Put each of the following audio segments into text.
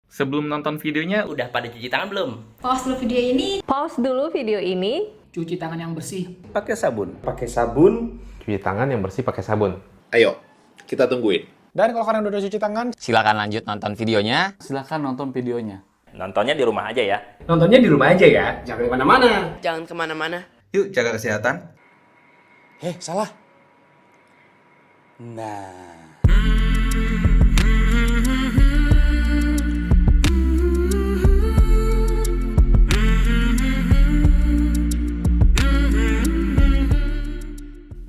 Sebelum nonton videonya, Udah pada cuci tangan belum? Pause dulu video ini. Pause dulu video ini. Cuci tangan yang bersih. Pakai sabun. Pakai sabun. Cuci tangan yang bersih pakai sabun. Ayo, kita tungguin. Dan kalau kalian udah cuci tangan, Silakan lanjut nonton videonya. Silahkan nonton videonya. Nontonnya di rumah aja ya. Nontonnya di rumah aja ya, jangan kemana-mana. Jangan kemana-mana. Yuk jaga kesehatan. Salah. Nah.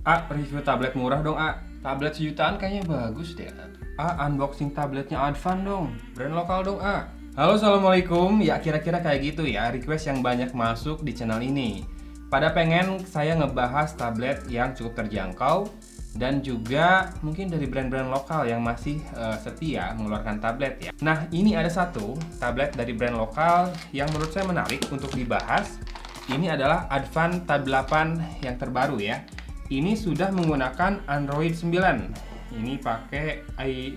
Review tablet murah dong, Tablet sejutaan kayaknya bagus deh, unboxing tabletnya Advan dong. Brand lokal dong, Halo, assalamualaikum. Ya kira-kira kayak gitu ya, request yang banyak masuk di channel ini. Pada pengen saya ngebahas tablet yang cukup terjangkau dan juga mungkin dari brand-brand lokal yang masih setia mengeluarkan tablet ya. Nah, ini ada satu tablet dari brand lokal yang menurut saya menarik untuk dibahas. Ini adalah Advan Tab 8 yang terbaru ya. Ini sudah menggunakan Android 9. Ini pakai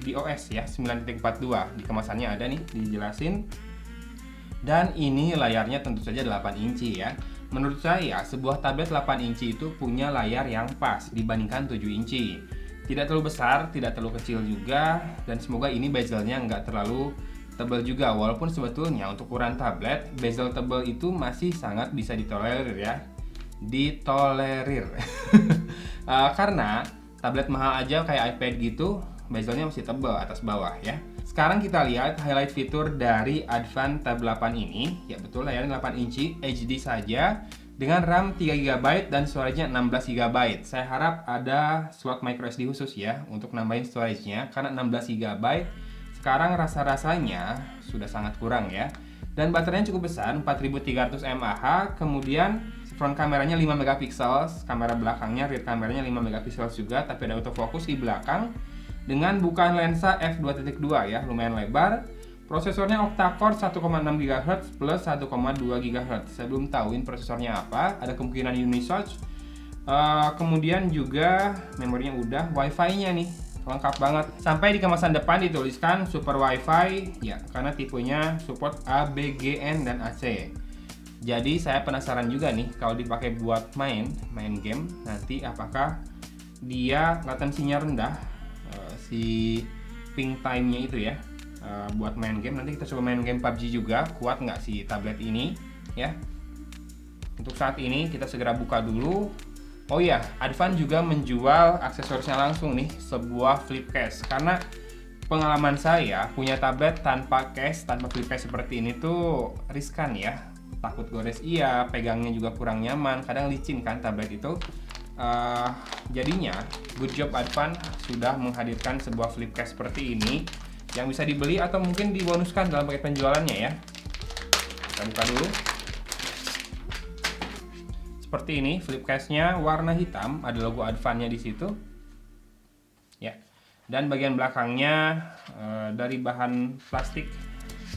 iOS ya, 9.42. Di kemasannya ada nih, dijelasin. Dan ini layarnya tentu saja 8 inci ya. Menurut saya, sebuah tablet 8 inci itu punya layar yang pas dibandingkan 7 inci. Tidak terlalu besar, tidak terlalu kecil juga. Dan semoga ini bezelnya nggak terlalu tebal juga. Walaupun sebetulnya untuk ukuran tablet, bezel tebal itu masih sangat bisa ditolerir ya. Karena tablet mahal aja kayak iPad gitu, bezelnya masih tebal atas bawah ya. Sekarang kita lihat highlight fitur dari Advan Tab 8 ini. Ya betul, layarnya 8 inci HD saja dengan RAM 3GB dan storage-nya 16GB. Saya harap ada slot microSD khusus ya untuk nambahin storage-nya, karena 16GB sekarang rasa-rasanya sudah sangat kurang ya. Dan baterainya cukup besar, 4300 mAh. Kemudian front kameranya 5 megapiksel, kamera belakangnya rear kameranya 5 megapiksel juga, tapi ada autofocus di belakang dengan bukaan lensa f2.2 ya, lumayan lebar. Prosesornya octa-core 1,6 GHz plus 1,2 GHz. Saya belum tahu ini prosesornya apa, ada kemungkinan Unisoc. Kemudian juga memorinya udah, Wi-Fi-nya nih lengkap banget. Sampai di kemasan depan dituliskan Super Wi-Fi ya, karena tipenya support A, B, G, N, dan AC. Jadi saya penasaran juga nih kalau dipakai buat main game nanti apakah dia latensinya rendah, si ping time-nya itu ya, buat main game. Nanti kita coba main game PUBG juga, kuat nggak si tablet ini ya. Untuk saat ini kita segera buka dulu. Oh iya, Advan juga menjual aksesorisnya langsung nih, sebuah flip case. Karena pengalaman saya punya tablet tanpa case, tanpa flip case seperti ini tuh riskan ya. Takut gores iya, pegangnya juga kurang nyaman, kadang licin kan tablet itu. Jadinya good job Advan sudah menghadirkan sebuah flip case seperti ini yang bisa dibeli atau mungkin dibonuskan dalam paket penjualannya ya. Kita buka dulu. Seperti ini flip case-nya, warna hitam, ada logo Advan-nya di situ. Ya. Dan bagian belakangnya dari bahan plastik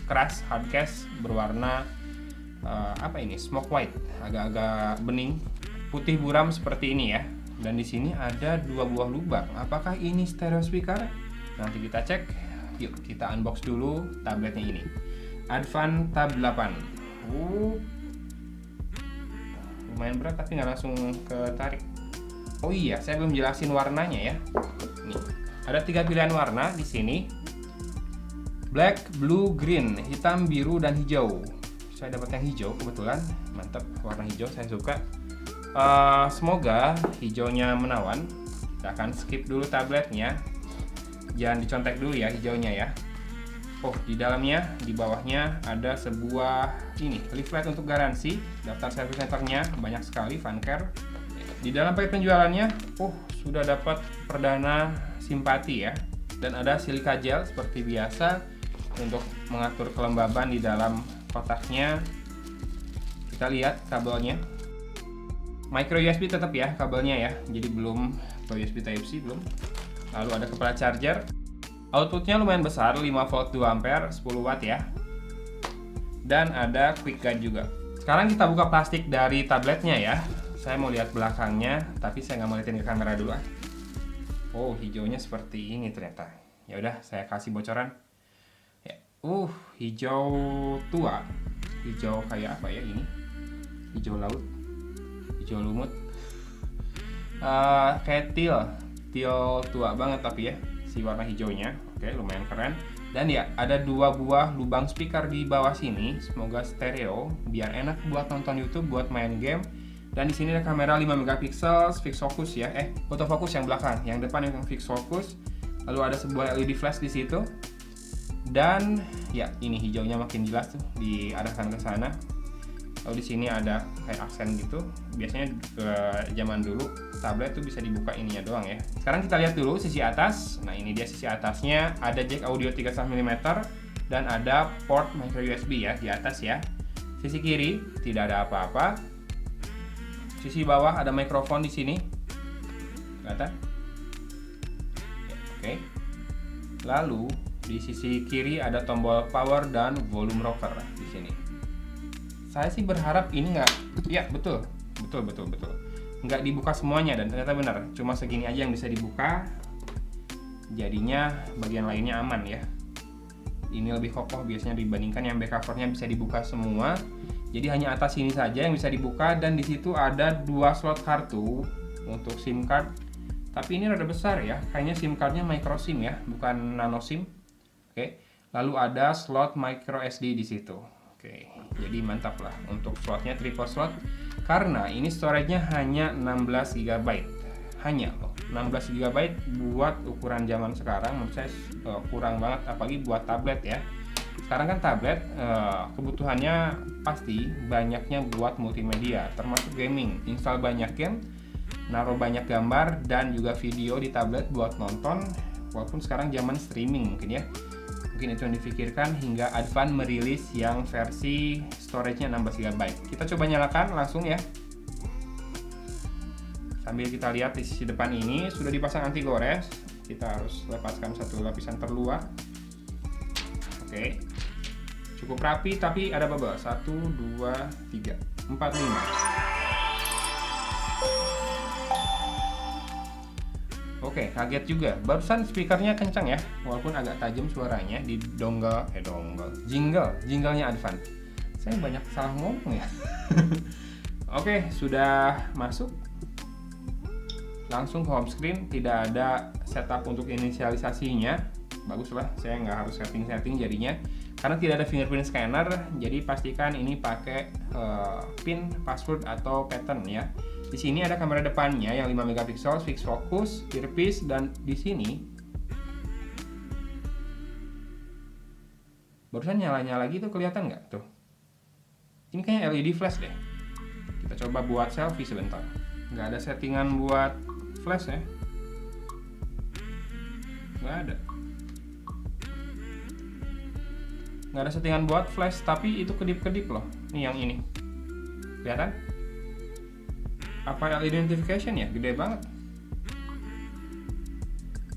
keras, hard case, berwarna smoke white, agak-agak bening, putih buram seperti ini ya. Dan di sini ada 2 buah lubang. Apakah ini stereo speaker? Nanti kita cek. Yuk kita unbox dulu tabletnya ini. Advan Tab 8. Lumayan berat tapi nggak langsung ketarik. Oh iya, saya belum jelasin warnanya ya. Nih, ada 3 pilihan warna di sini. Black, blue, green, hitam, biru, dan hijau. Saya dapat yang hijau kebetulan, mantap, warna hijau saya suka. Semoga hijaunya menawan. Kita akan skip dulu tabletnya, jangan dicontek dulu ya hijaunya ya. Oh, di dalamnya, di bawahnya ada sebuah leaflet untuk garansi, daftar service centernya banyak sekali, Funcare. Di dalam paket penjualannya, sudah dapat perdana simpati ya, dan ada silika gel seperti biasa untuk mengatur kelembaban di dalam kotaknya. Kita lihat kabelnya, micro USB tetap ya kabelnya ya, jadi belum USB Type-C belum. Lalu ada kepala charger, outputnya lumayan besar, 5 volt 2 ampere 10 watt ya, dan ada quick guide juga. Sekarang kita buka plastik dari tabletnya ya. Saya mau lihat belakangnya, tapi saya nggak mau liatin ke kamera dulu. Oh, hijaunya seperti ini ternyata. Ya udah, saya kasih bocoran. Ya, Hijau tua. Hijau kayak apa ya ini? Hijau laut, hijau lumut. Kayak teal tua banget tapi ya, si warna hijaunya. Oke, lumayan keren. Dan ya, ada 2 buah lubang speaker di bawah sini. Semoga stereo, biar enak buat nonton YouTube, buat main game. Dan di sini ada kamera 5 megapiksel, fix focus ya. Autofocus yang belakang, yang depan yang fix focus. Lalu ada sebuah LED flash di situ. Dan ya, ini hijaunya makin jelas tuh diarahkan ke sana. Lalu di sini ada kayak aksen gitu. Biasanya zaman dulu tablet tuh bisa dibuka ininya doang ya. Sekarang kita lihat dulu sisi atas. Nah, ini dia sisi atasnya. Ada jack audio 3,5 mm dan ada port micro USB ya di atas ya. Sisi kiri tidak ada apa-apa. Sisi bawah ada mikrofon di sini. Kelihatan? Ya, oke. Lalu di sisi kiri ada tombol power dan volume rocker di sini. Saya sih berharap ini betul, nggak dibuka semuanya, dan ternyata benar, cuma segini aja yang bisa dibuka, jadinya bagian lainnya aman ya. Ini lebih kokoh biasanya dibandingkan yang back covernya bisa dibuka semua, jadi hanya atas sini saja yang bisa dibuka, dan di situ ada 2 slot kartu untuk SIM card, tapi ini rada besar ya, kayaknya SIM cardnya micro SIM ya, bukan nano SIM. Oke, lalu ada slot micro SD di situ. Oke, jadi mantap lah untuk slotnya, triple slot, karena ini storage-nya hanya 16 GB. Hanya loh, 16 GB buat ukuran zaman sekarang menurut saya kurang banget, apalagi buat tablet ya. Sekarang kan tablet kebutuhannya pasti banyaknya buat multimedia, termasuk gaming, install banyak game, naruh banyak gambar dan juga video di tablet buat nonton, walaupun sekarang zaman streaming mungkin ya. Mungkin itu yang difikirkan hingga Advan merilis yang versi storage-nya 16 GB. Kita coba nyalakan langsung ya. Sambil kita lihat di sisi depan ini sudah dipasang anti gores. Kita harus lepaskan satu lapisan terluar. Oke. Cukup rapi tapi ada bubble. 1, 2, 3, 4, 5. Oke, kaget juga. Barusan speakernya kencang ya, walaupun agak tajam suaranya di jingle-nya Advan. Saya banyak salah ngomong ya. Oke, sudah masuk. Langsung ke home screen, tidak ada setup untuk inisialisasinya. Baguslah, saya nggak harus setting-setting jadinya. Karena tidak ada fingerprint scanner, jadi pastikan ini pakai pin, password atau pattern ya. Di sini ada kamera depannya yang 5 megapiksel, fix focus, earpiece, dan di sini barusan nyala-nyala gitu, kelihatan nggak tuh? Ini kayaknya LED flash deh. Kita coba buat selfie sebentar. Nggak ada settingan buat flash ya? Nggak ada. Nggak ada settingan buat flash, tapi itu kedip-kedip loh. Nih yang ini, kelihatan? Apa identification ya? Gede banget.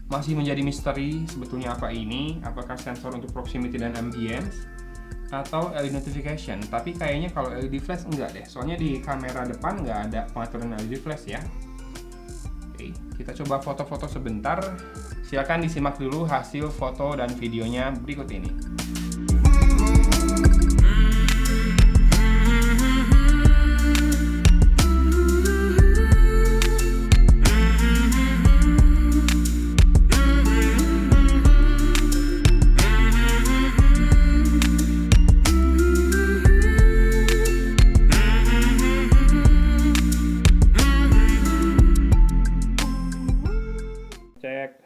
Masih menjadi misteri sebetulnya apa ini. Apakah sensor untuk proximity dan ambience atau LED notification? Tapi kayaknya kalau LED flash enggak deh. Soalnya di kamera depan nggak ada pengaturan LED flash ya. Oke, kita coba foto-foto sebentar. Silakan disimak dulu hasil foto dan videonya berikut ini.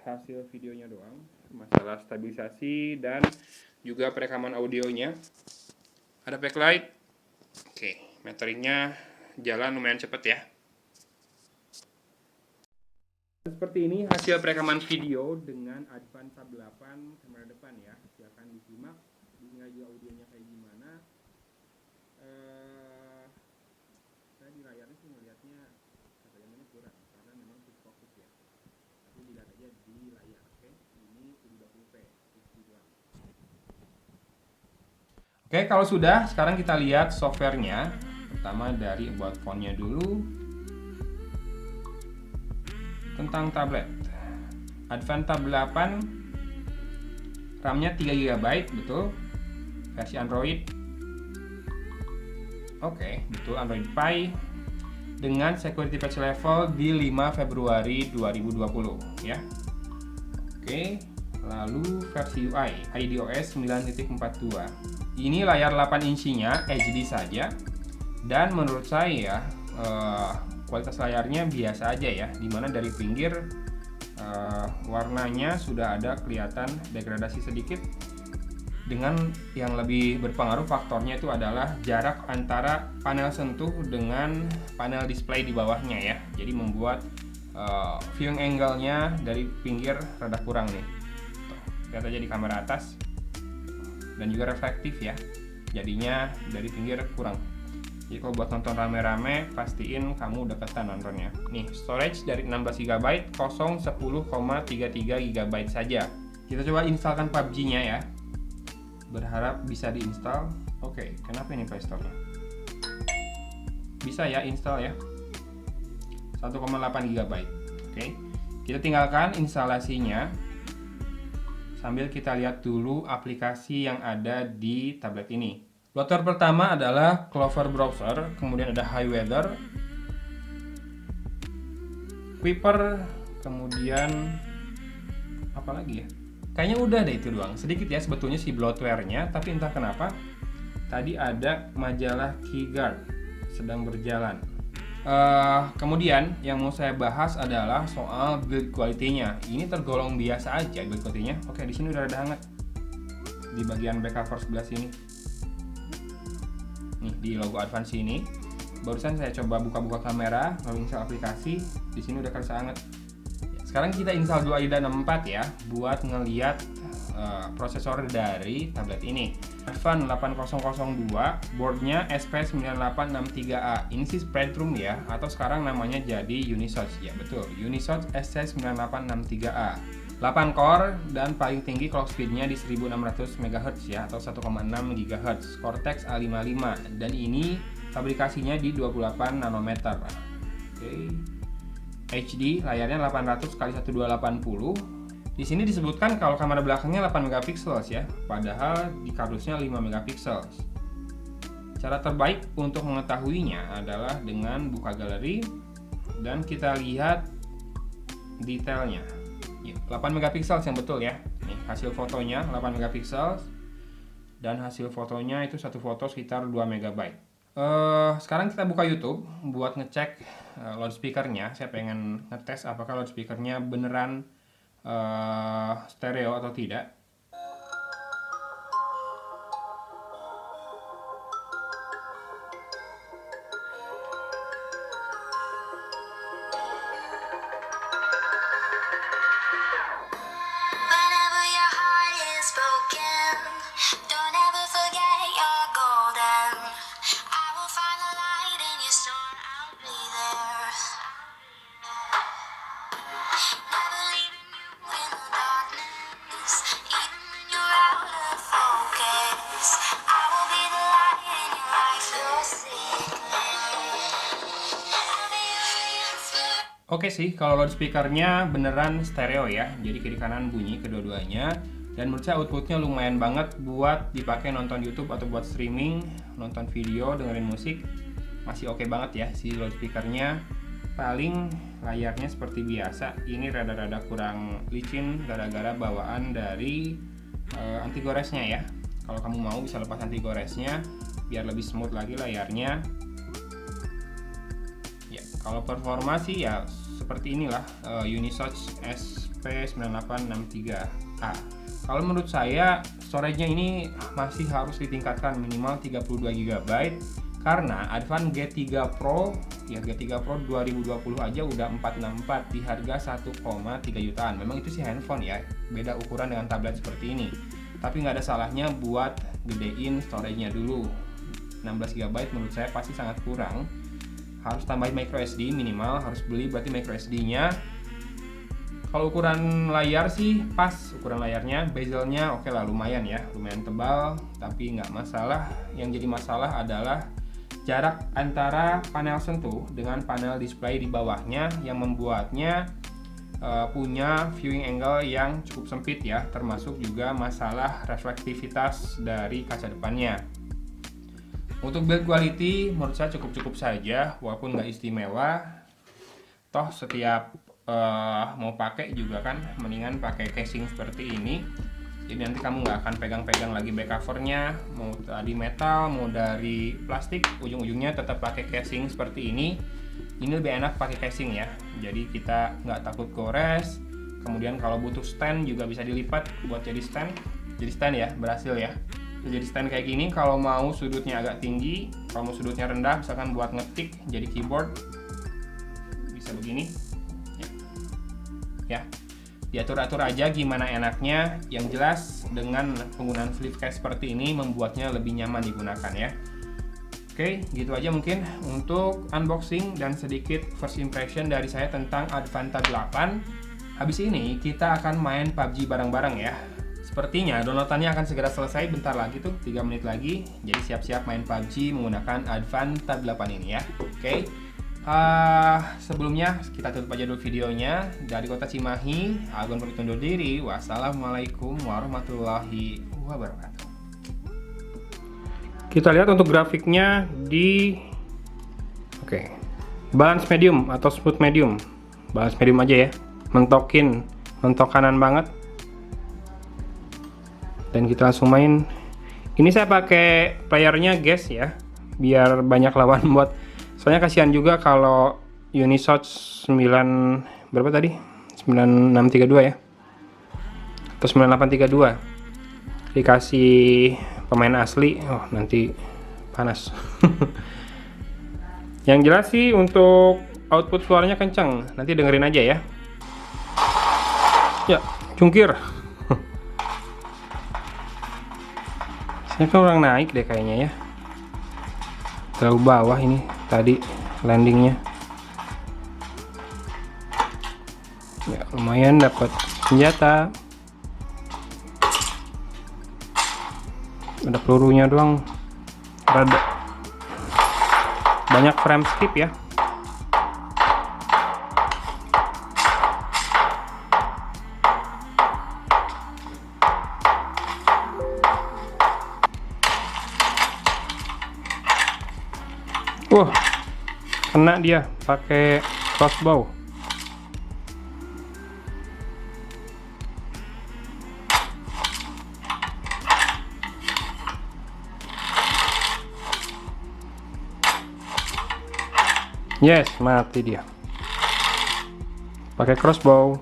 Hasil videonya doang, masalah stabilisasi dan juga perekaman audionya. Ada backlight. Oke, meteringnya jalan lumayan cepet ya. Seperti ini hasil perekaman video dengan Advan Tab 8 kamera depan ya. Silakan disimak, tinggal juga audionya kayak gimana. Saya di layarnya sih melihatnya katanya kurang karena memang fix fokus ya. Tapi dilihat aja di layar, oke? Ini 720p, Oke, kalau sudah, sekarang kita lihat softwarenya. Pertama dari about phone-nya dulu. Tentang tablet. Advan Tab 8 RAM-nya 3 GB, betul. versi Android. Oke, betul, Android Pie dengan security patch level di 5 Februari 2020 ya. Oke, lalu versi UI iOS 9.42. Ini layar 8 inchinya HD saja, dan menurut saya kualitas layarnya biasa aja ya, dimana dari pinggir warnanya sudah ada kelihatan degradasi sedikit. Dengan yang lebih berpengaruh faktornya itu adalah jarak antara panel sentuh dengan panel display di bawahnya ya. Jadi membuat viewing angle-nya dari pinggir rada kurang nih. Tuh, lihat aja di kamera atas. Dan juga reflektif ya. Jadinya dari pinggir kurang. Jadi kalau buat nonton rame-rame, pastiin kamu deketan nontonnya. Nih, storage dari 16 GB kosong 10,33 GB saja. Kita coba instalkan PUBG-nya ya. Berharap bisa diinstal. Oke, kenapa ini Play Store-nya? Bisa ya install ya. 1,8 GB. Oke. Kita tinggalkan instalasinya. Sambil kita lihat dulu aplikasi yang ada di tablet ini. Browser pertama adalah Clover Browser, kemudian ada Highweather, Kuiper, kemudian apa lagi ya? Kayaknya udah deh itu doang. Sedikit ya sebetulnya si bloatware-nya, tapi entah kenapa tadi ada majalah Keyguard sedang berjalan. Kemudian yang mau saya bahas adalah soal build quality-nya. Ini tergolong biasa aja build quality-nya. Oke, di sini udah ada hangat di bagian back cover sebelah sini. Nih di logo Advance ini. Barusan saya coba buka-buka kamera, lalu install aplikasi. Di sini udah kerasa hangat. Sekarang kita install 2i64 ya, buat ngeliat prosesor dari tablet ini. Advan 8002, boardnya SP9863A. Ini sih Spreadtrum ya, atau sekarang namanya jadi Unisoc ya, betul. Unisoc SC9863A. 8 core dan paling tinggi clock speednya di 1600 MHz ya, atau 1,6 GHz. Cortex A55, dan ini fabrikasinya di 28 nanometer. Oke. HD, layarnya 800x1280. Di sini disebutkan kalau kamera belakangnya 8 megapiksel ya, padahal di kardusnya 5 megapiksel. Cara terbaik untuk mengetahuinya adalah dengan buka galeri dan kita lihat detailnya. 8 megapiksel yang betul ya. Nih, hasil fotonya 8 megapiksel dan hasil fotonya itu satu foto sekitar 2 MB. Sekarang kita buka YouTube buat ngecek loudspeakernya. Saya pengen ngetes apakah loudspeakernya beneran stereo atau tidak. Whenever your heart is broken, don't ever forget you're golden. I will find the light in your storm, I'll be there. Never leaving you in the darkness, even when you're out of focus. I will be the light in your life, you'll see. I'll be your inspiration. Oke sih, kalau loudspeakernya beneran stereo ya, jadi kiri kanan bunyi kedua-duanya. Dan menurut saya outputnya lumayan banget buat dipakai nonton YouTube atau buat streaming, nonton video, dengerin musik. Masih oke banget ya si loudspeakernya. Paling layarnya seperti biasa, ini rada-rada kurang licin gara-gara bawaan dari anti goresnya ya. Kalau kamu mau bisa lepas anti goresnya biar lebih smooth lagi layarnya. Ya, kalau performa sih ya seperti inilah Unisoc SP9863A. Kalau menurut saya storage-nya ini masih harus ditingkatkan minimal 32 GB karena Advan G3 Pro ya, G3 Pro 2020 aja udah 464 di harga 1,3 jutaan. Memang itu sih handphone ya, beda ukuran dengan tablet seperti ini. Tapi nggak ada salahnya buat gedein storage-nya dulu. 16 GB menurut saya pasti sangat kurang. Harus tambahin micro SD minimal, harus beli berarti micro SD-nya. Kalau ukuran layar sih pas ukuran layarnya, bezelnya oke lah lumayan ya, lumayan tebal, tapi nggak masalah. Yang jadi masalah adalah jarak antara panel sentuh dengan panel display di bawahnya yang membuatnya punya viewing angle yang cukup sempit ya, termasuk juga masalah reflektivitas dari kaca depannya. Untuk build quality menurut saya cukup-cukup saja, walaupun nggak istimewa. Toh setiap mau pakai juga kan mendingan pakai casing seperti ini. Jadi nanti kamu nggak akan pegang-pegang lagi back covernya, mau dari metal, mau dari plastik, ujung-ujungnya tetap pakai casing seperti ini. Ini lebih enak pakai casing ya, jadi kita nggak takut gores. Kemudian kalau butuh stand juga bisa dilipat buat jadi stand ya, berhasil ya. Jadi stand kayak gini, kalau mau sudutnya agak tinggi, kalau mau sudutnya rendah, misalkan buat ngetik jadi keyboard, bisa begini ya. Diatur-atur aja gimana enaknya. Yang jelas dengan penggunaan flip case seperti ini membuatnya lebih nyaman digunakan ya. Oke, gitu aja mungkin untuk unboxing dan sedikit first impression dari saya tentang Advan Tab 8. Habis ini kita akan main PUBG bareng-bareng ya. Sepertinya downloadannya akan segera selesai bentar lagi tuh, 3 menit lagi. Jadi siap-siap main PUBG menggunakan Advan Tab 8 ini ya. Oke. Sebelumnya kita tutup aja dulu videonya. Dari kota Cimahi, Agon pamit undur diri. Wassalamualaikum warahmatullahi wabarakatuh. Kita lihat untuk grafiknya di balance medium atau smooth medium. Balance medium aja ya. Mentok kanan banget. Dan kita langsung main. Ini saya pakai playernya guys ya, biar banyak lawan buat. Soalnya kasihan juga kalau Unisoc 9 berapa tadi? 9632 ya. Atau 9832. Dikasih pemain asli, nanti panas. Yang jelas sih untuk output suaranya kencang, nanti dengerin aja ya. Ya, cungkir. Saya kan orang naik deh kayaknya ya. Terlalu bawah ini tadi landingnya. Ya, lumayan dapat senjata. Ada pelurunya doang, rada banyak frame skip ya. Kena dia pakai crossbow. Yes, mati dia. Pakai crossbow.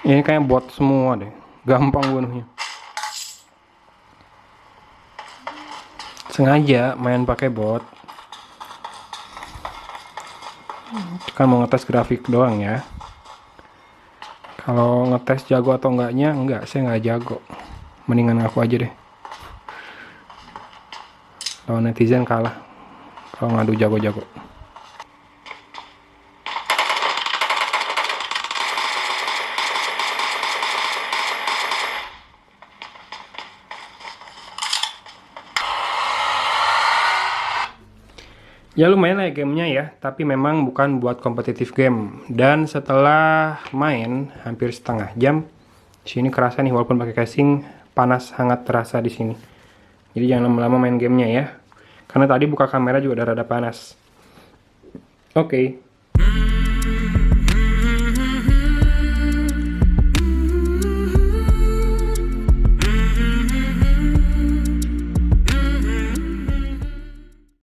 Ini kayak bot semua deh, gampang bunuhnya. Sengaja main pakai bot. Kan mau ngetes grafik doang ya. Kalau ngetes jago atau enggaknya, enggak, saya nggak jago. Mendingan ngaku aja deh. Lawan netizen kalah kalau ngadu jago-jago. Ya lumayan lah gamenya ya, tapi memang bukan buat kompetitif game. Dan setelah main hampir setengah jam, sini kerasa nih walaupun pakai casing, panas hangat terasa di sini. Jadi jangan lama-lama main gamenya ya, karena tadi buka kamera juga udah rada panas. Oke. Mm.